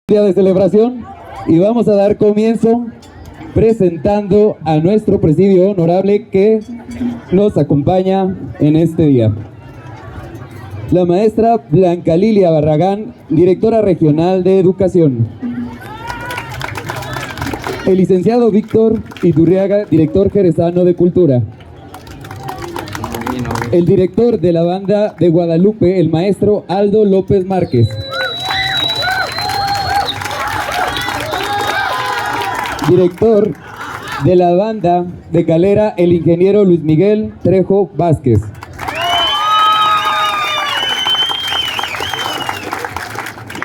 Día de celebración y vamos a dar comienzo presentando a nuestro presidio honorable que nos acompaña en este día. La maestra Blanca Lilia Barragán, directora regional de educación. El licenciado Víctor Iturriaga, director jerezano de cultura. El director de la banda de Guadalupe, el maestro Aldo López Márquez. Director de la banda de Calera, el ingeniero Luis Miguel Trejo Vázquez.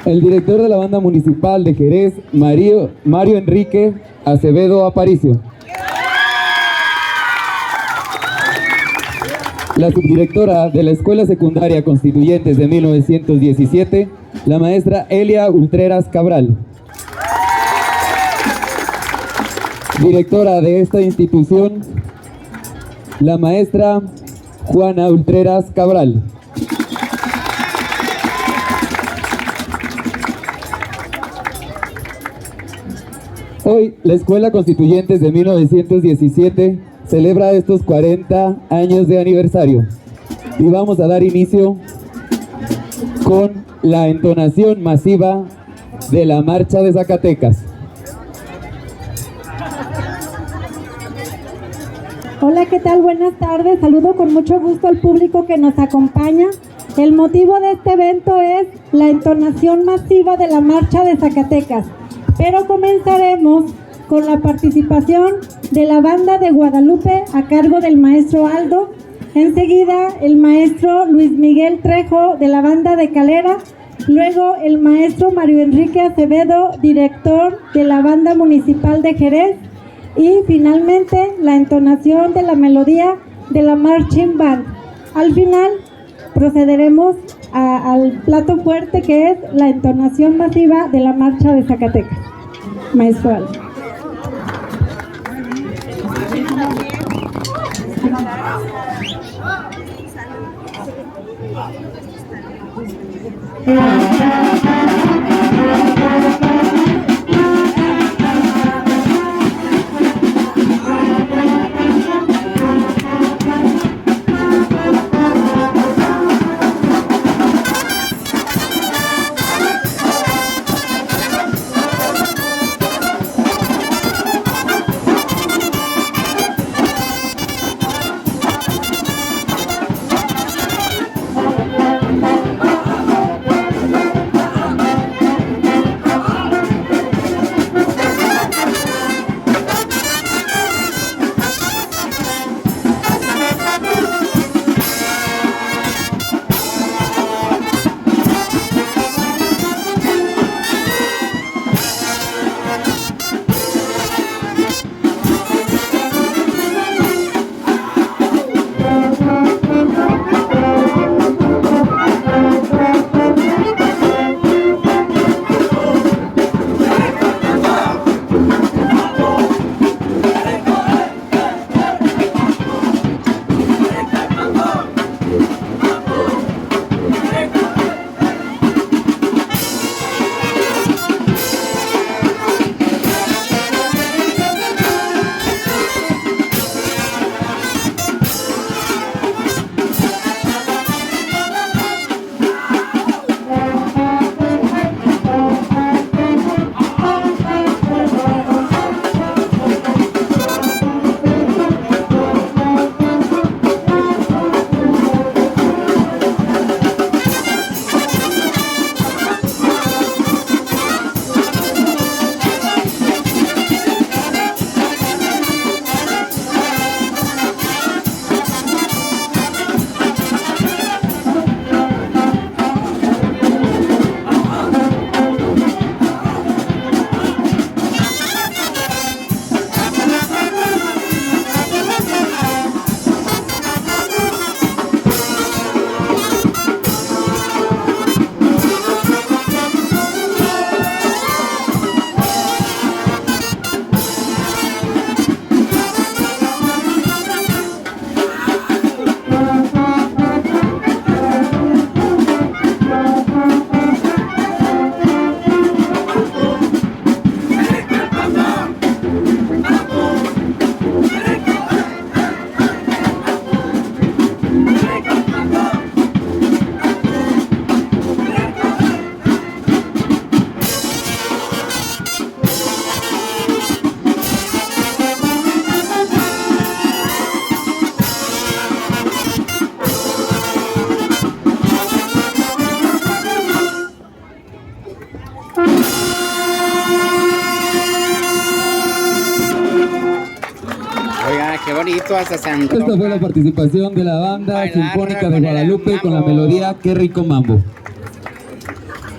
El director de la banda municipal de Jerez, Mario Enrique Acevedo Aparicio. La subdirectora de la Escuela Secundaria Constituyentes de 1917, la maestra Elia Ultreras Cabral. Directora de esta institución, la maestra Juana Ultreras Cabral. Hoy, la Escuela Constituyentes de 1917 celebra estos 40 años de aniversario y vamos a dar inicio con la entonación masiva de la Marcha de Zacatecas. Hola, ¿qué tal? Buenas tardes. Saludo con mucho gusto al público que nos acompaña. El motivo de este evento es la entonación masiva de la Marcha de Zacatecas. Pero comenzaremos con la participación de la banda de Guadalupe a cargo del maestro Aldo. Enseguida el maestro Luis Miguel Trejo de la banda de Calera. Luego el maestro Mario Enrique Acevedo, director de la banda municipal de Jerez. Y finalmente la entonación de la melodía de la Marching Band. Al final procederemos al plato fuerte, que es la entonación masiva de la Marcha de Zacatecas. Maestro Aldo. Oiga, qué bonito, hasta se antoja. Esta fue la participación de la Banda Bailar, Sinfónica de con el Guadalupe con la mambo. melodía Qué rico mambo.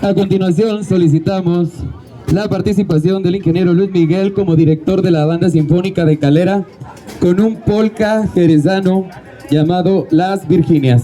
A continuación solicitamos la participación del ingeniero Luis Miguel como director de la Banda Sinfónica de Calera con un polka jerezano llamado Las Virginias.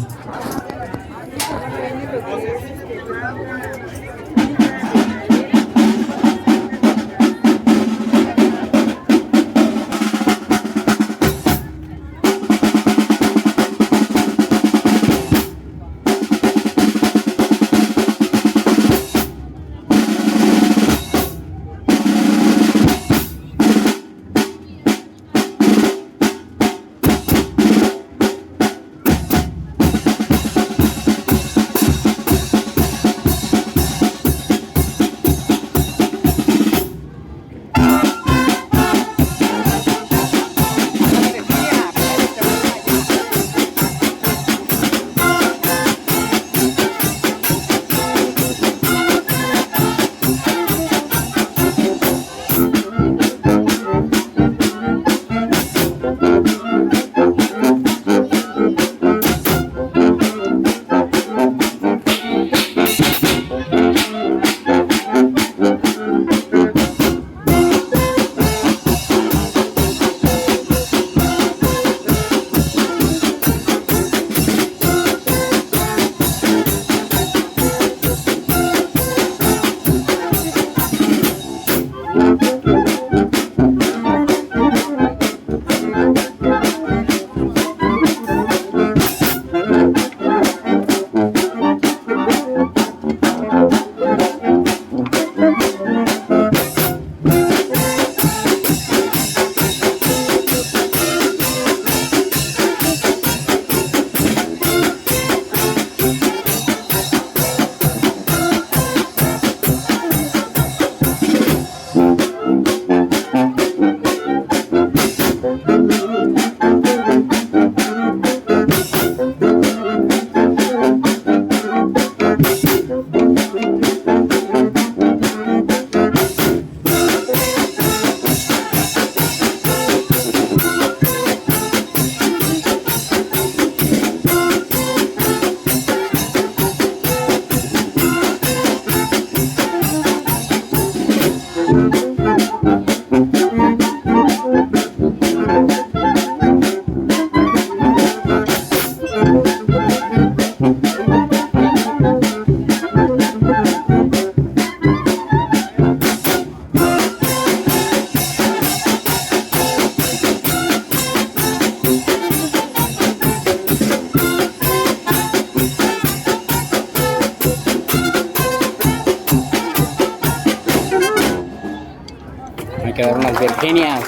Me quedaron las Virginias,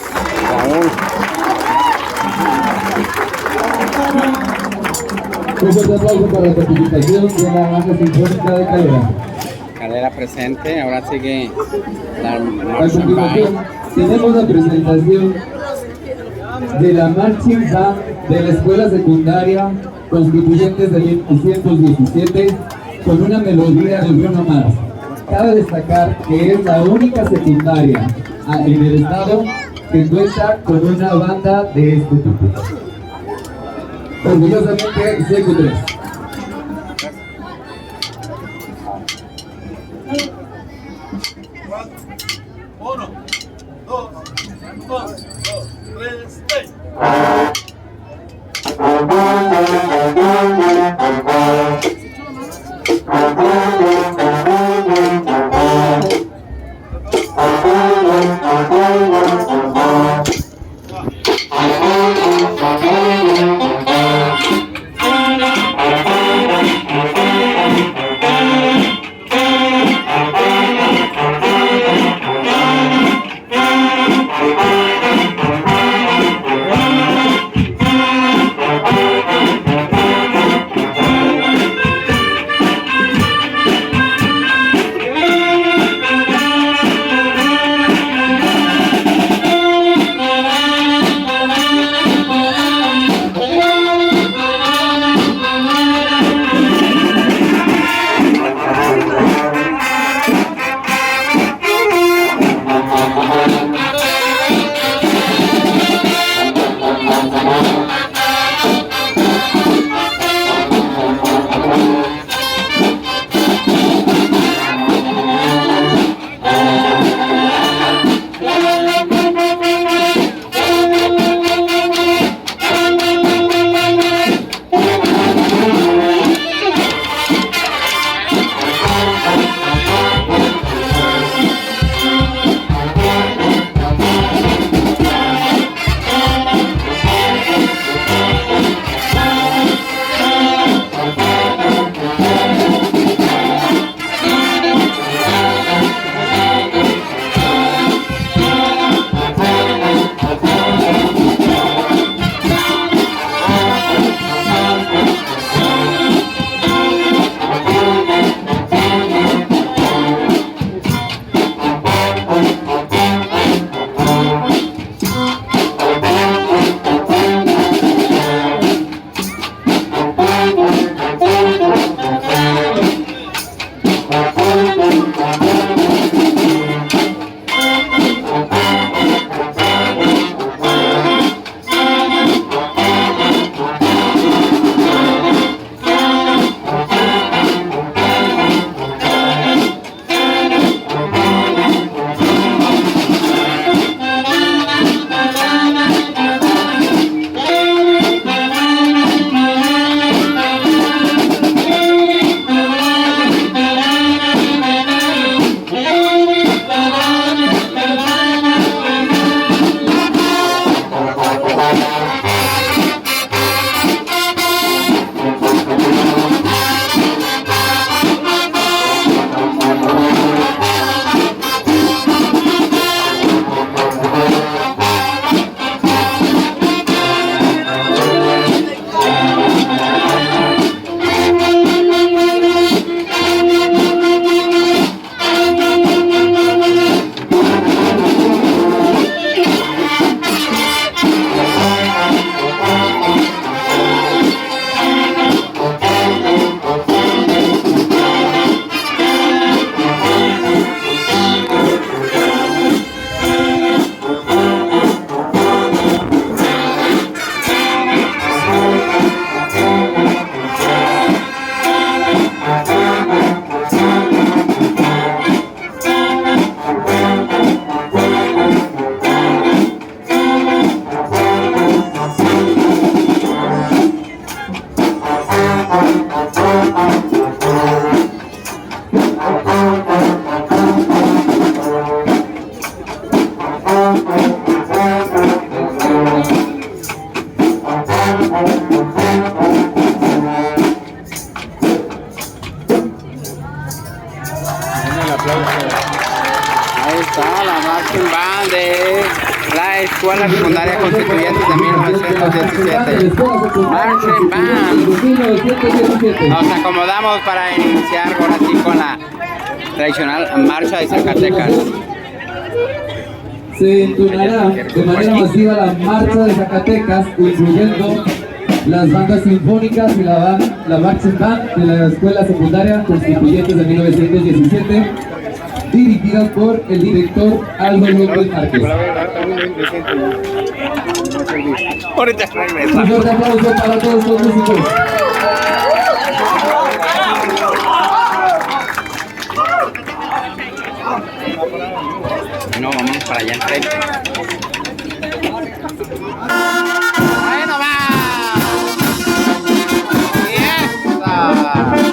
Raúl. Un fuerte aplauso para la participación de la Banda Sinfónica de Calera. Calera presente, ahora sigue la A Marching continuación, Band. tenemos la presentación de la Marching Band de la Escuela Secundaria Constituyentes de 1917 con una melodía de Bruno Mars. Cabe destacar que es la única secundaria en el estado que cuenta con una banda de este tipo. Orgullosamente, CQ3. Uno, dos, tres, seis. está la marching band de la Escuela Secundaria Constituyentes de 1917. Marching band. 1917. Nos acomodamos para iniciar ahora sí con la tradicional marcha de Zacatecas. Se entonará de manera masiva la marcha de Zacatecas, incluyendo las bandas sinfónicas y la marching band de la Escuela Secundaria Constituyentes de 1917, dirigidas por el director Aldo López Márquez. Ahorita regresa. Un fuerte aplauso para todos los músicos. No, vamos para allá enfrente. ¡Bueno, va! ¡Fiesta!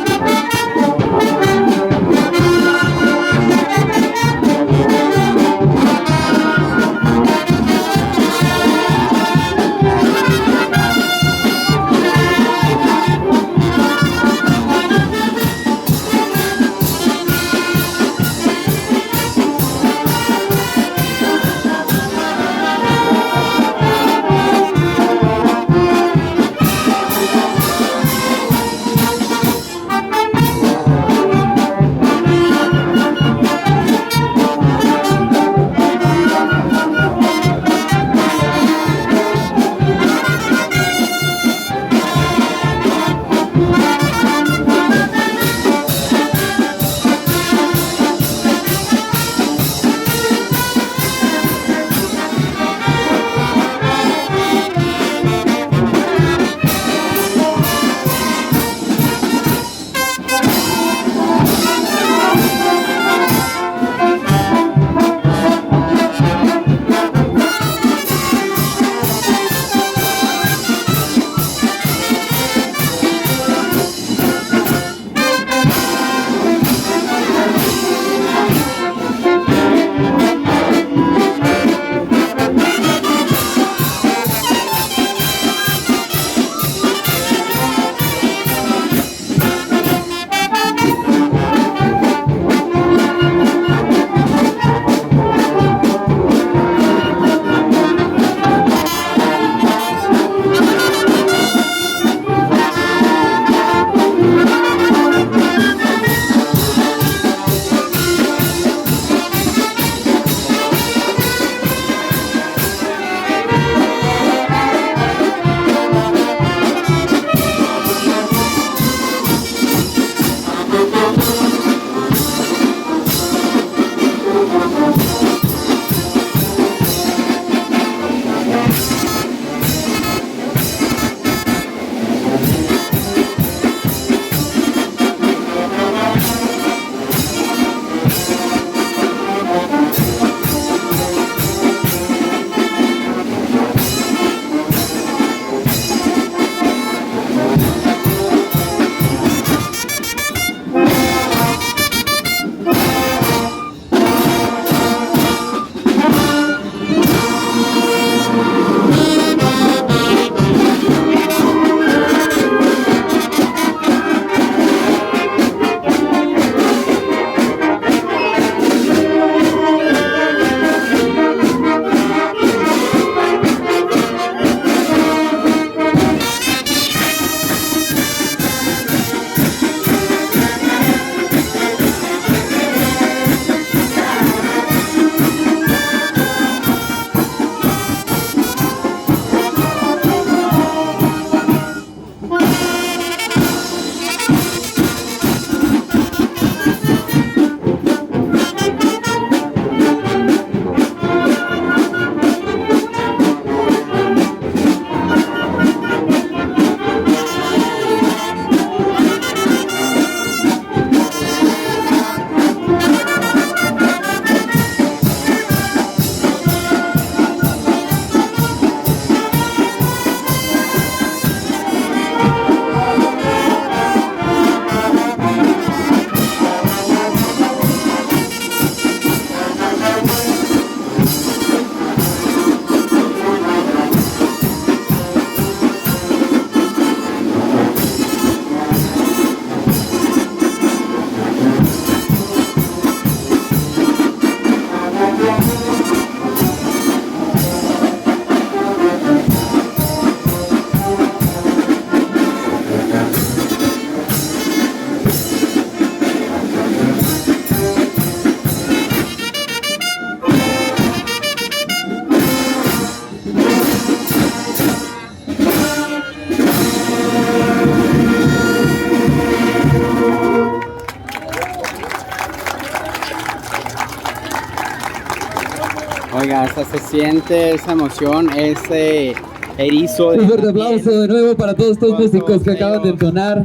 Oiga, hasta se siente esa emoción, ese erizo. Un fuerte aplauso de nuevo para todos estos músicos que acaban de entonar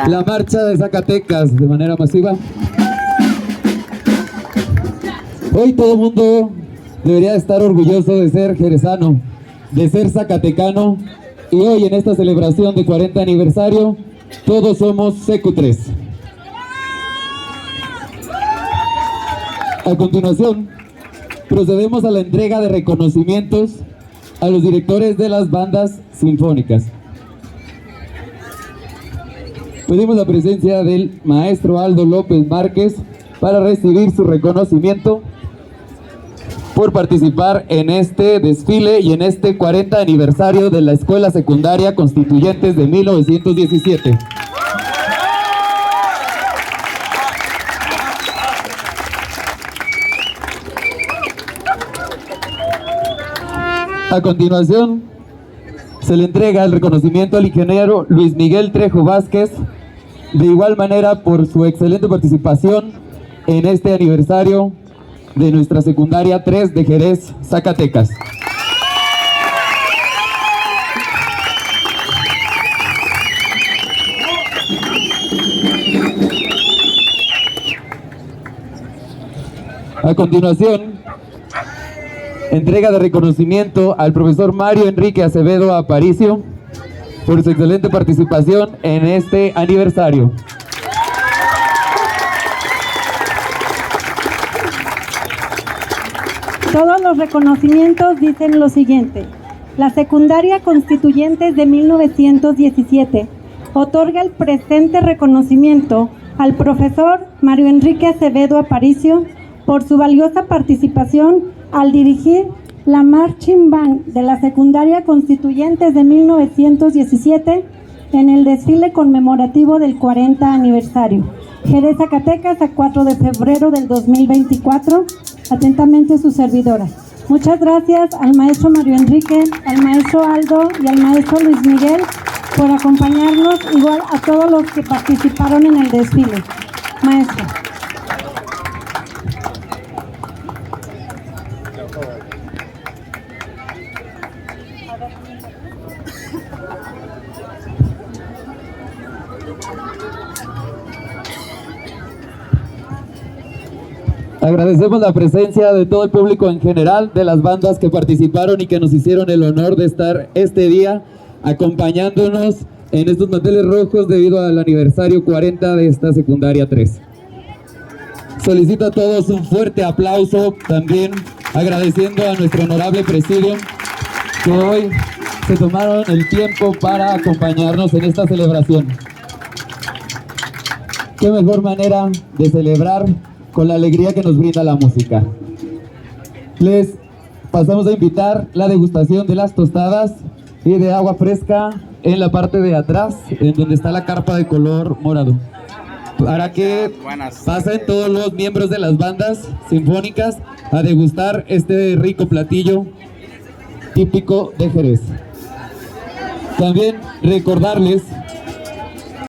la marcha de Zacatecas de manera masiva. Hoy todo el mundo debería estar orgulloso de ser jerezano, de ser zacatecano, y hoy en esta celebración de 40 aniversario, todos somos CQ3. A continuación, procedemos a la entrega de reconocimientos a los directores de las bandas sinfónicas. Pedimos la presencia del maestro Aldo López Márquez para recibir su reconocimiento por participar en este desfile y en este 40 aniversario de la Escuela Secundaria Constituyentes de 1917. A continuación, se le entrega el reconocimiento al ingeniero Luis Miguel Trejo Vázquez, de igual manera por su excelente participación en este aniversario de nuestra secundaria 3 de Jerez, Zacatecas. A continuación, entrega de reconocimiento al profesor Mario Enrique Acevedo Aparicio por su excelente participación en este aniversario. Todos los reconocimientos dicen lo siguiente. La Secundaria Constituyentes de 1917 otorga el presente reconocimiento al profesor Mario Enrique Acevedo Aparicio por su valiosa participación al dirigir la Marching Band de la Secundaria Constituyentes de 1917 en el desfile conmemorativo del 40 aniversario. Jerez, Zacatecas, a 4 de febrero del 2024. Atentamente su servidora. Muchas gracias al maestro Mario Enrique, al maestro Aldo y al maestro Luis Miguel por acompañarnos, igual a todos los que participaron en el desfile. Maestro. Agradecemos la presencia de todo el público en general, de las bandas que participaron y que nos hicieron el honor de estar este día acompañándonos en estos manteles rojos debido al aniversario 40 de esta secundaria 3. Solicito a todos un fuerte aplauso, también agradeciendo a nuestro honorable presidium que hoy se tomaron el tiempo para acompañarnos en esta celebración. Qué mejor manera de celebrar con la alegría que nos brinda la música. Les pasamos a invitar la degustación de las tostadas y de agua fresca en la parte de atrás, en donde está la carpa de color morado, para que pasen todos los miembros de las bandas sinfónicas a degustar este rico platillo típico de Jerez. También recordarles